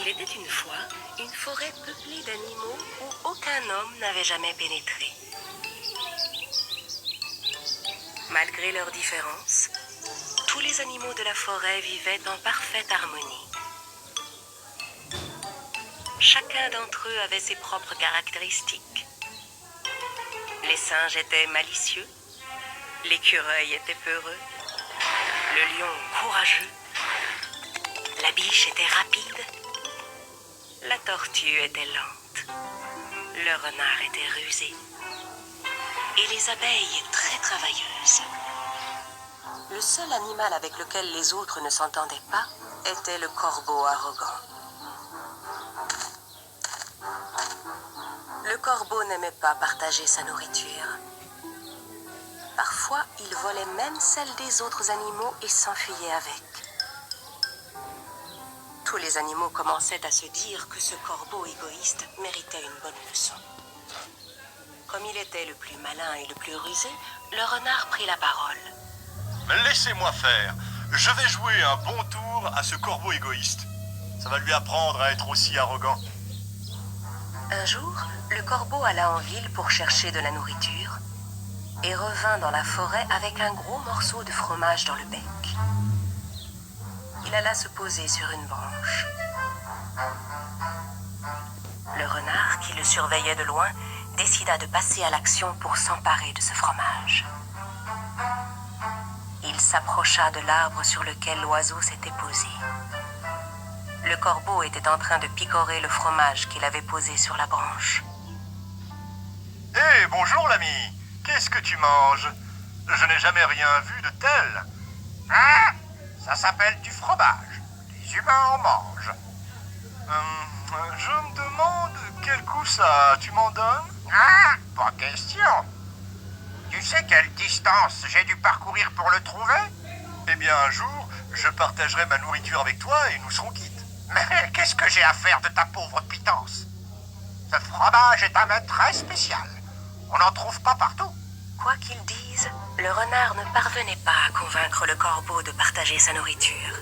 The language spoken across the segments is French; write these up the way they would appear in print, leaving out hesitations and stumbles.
Il était une fois une forêt peuplée d'animaux où aucun homme n'avait jamais pénétré. Malgré leurs différences, tous les animaux de la forêt vivaient en parfaite harmonie. Chacun d'entre eux avait ses propres caractéristiques. Les singes étaient malicieux, l'écureuil était peureux, le lion courageux, la biche était rapide, la tortue était lente, le renard était rusé et les abeilles très travailleuses. Le seul animal avec lequel les autres ne s'entendaient pas était le corbeau arrogant. Le corbeau n'aimait pas partager sa nourriture. Parfois, il volait même celle des autres animaux et s'enfuyait avec. Tous les animaux commençaient à se dire que ce corbeau égoïste méritait une bonne leçon. Comme il était le plus malin et le plus rusé, le renard prit la parole. Laissez-moi faire. Je vais jouer un bon tour à ce corbeau égoïste. Ça va lui apprendre à être aussi arrogant. Un jour, le corbeau alla en ville pour chercher de la nourriture et revint dans la forêt avec un gros morceau de fromage dans le bec. Il alla se poser sur une branche. Le renard, qui le surveillait de loin, décida de passer à l'action pour s'emparer de ce fromage. Il s'approcha de l'arbre sur lequel l'oiseau s'était posé. Le corbeau était en train de picorer le fromage qu'il avait posé sur la branche. Hé, bonjour l'ami. Qu'est-ce que tu manges? Je n'ai jamais rien vu de tel. Ah, ça s'appelle du fromage. Les humains en mangent. Je me demande quel goût ça a. Tu m'en donnes? Ah, pas question. Tu sais quelle distance j'ai dû parcourir pour le trouver? Eh bien, un jour, je partagerai ma nourriture avec toi et nous serons quittes. Mais qu'est-ce que j'ai à faire de ta pauvre pitance? Ce fromage est un mets très spécial. On n'en trouve pas partout. Quoi qu'il dise, le renard ne parvenait pas à convaincre le corbeau de partager sa nourriture.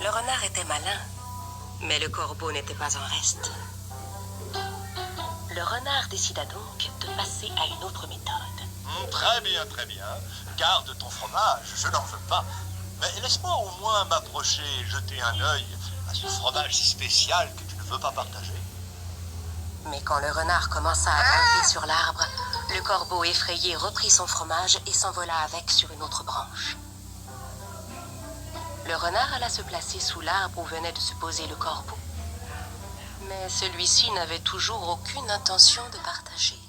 Le renard était malin, mais le corbeau n'était pas en reste. Le renard décida donc de passer à une autre méthode. Très bien, très bien. Garde ton fromage, je n'en veux pas. Mais laisse-moi au moins m'approcher et jeter un œil à ce fromage si spécial que tu ne veux pas partager. Mais quand le renard commença à grimper sur l'arbre, le corbeau effrayé reprit son fromage et s'envola avec sur une autre branche. Le renard alla se placer sous l'arbre où venait de se poser le corbeau. Mais celui-ci n'avait toujours aucune intention de partager.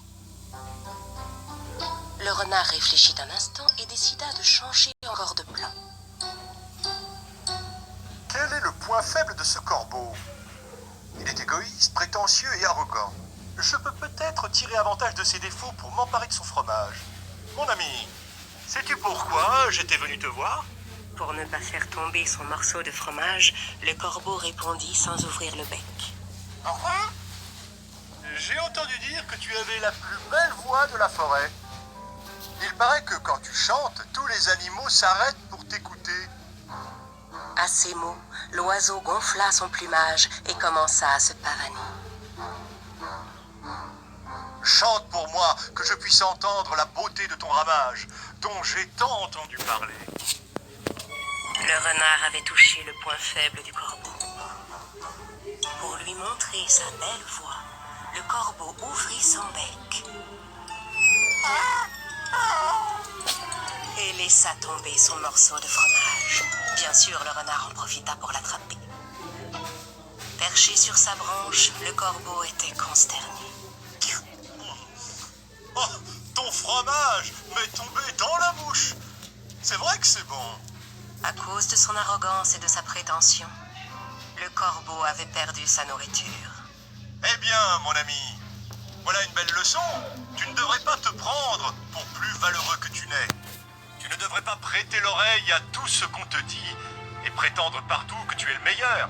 Le renard réfléchit un instant et décida de changer encore de plan. Quel est le point faible de ce corbeau? Il est égoïste, prétentieux et arrogant. Je peux peut-être tirer avantage de ses défauts pour m'emparer de son fromage. Mon ami, sais-tu pourquoi j'étais venu te voir? Pour ne pas faire tomber son morceau de fromage, le corbeau répondit sans ouvrir le bec. J'ai entendu dire que tu avais la plus belle voix de la forêt. Il paraît que quand tu chantes, tous les animaux s'arrêtent pour t'écouter. À ces mots, l'oiseau gonfla son plumage et commença à se pavaner. Chante pour moi, que je puisse entendre la beauté de ton ramage, dont j'ai tant entendu parler. Le renard avait touché le point faible du corbeau. Pour lui montrer sa belle voix, le corbeau ouvrit son bec et laissa tomber son morceau de fromage. Bien sûr, le renard en profita pour l'attraper. Perché sur sa branche, le corbeau était consterné. Oh, ton fromage m'est tombé dans la bouche. C'est vrai que c'est bon. À cause de son arrogance et de sa prétention, le corbeau avait perdu sa nourriture. Eh bien, mon ami, voilà une belle leçon. Tu ne devrais pas te prendre pour plus valeureux que tu n'es. Tu ne devrais pas prêter l'oreille à tout ce qu'on te dit et prétendre partout que tu es le meilleur.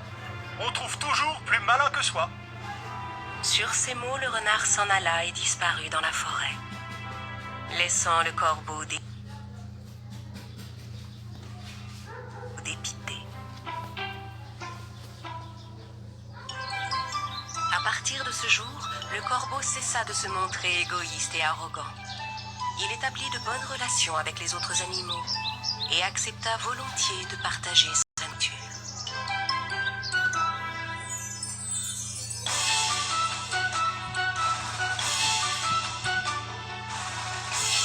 On trouve toujours plus malin que soi. Sur ces mots, le renard s'en alla et disparut dans la forêt, laissant le corbeau dépité. À partir de ce jour, le corbeau cessa de se montrer égoïste et arrogant. Il établit de bonnes relations avec les autres animaux et accepta volontiers de partager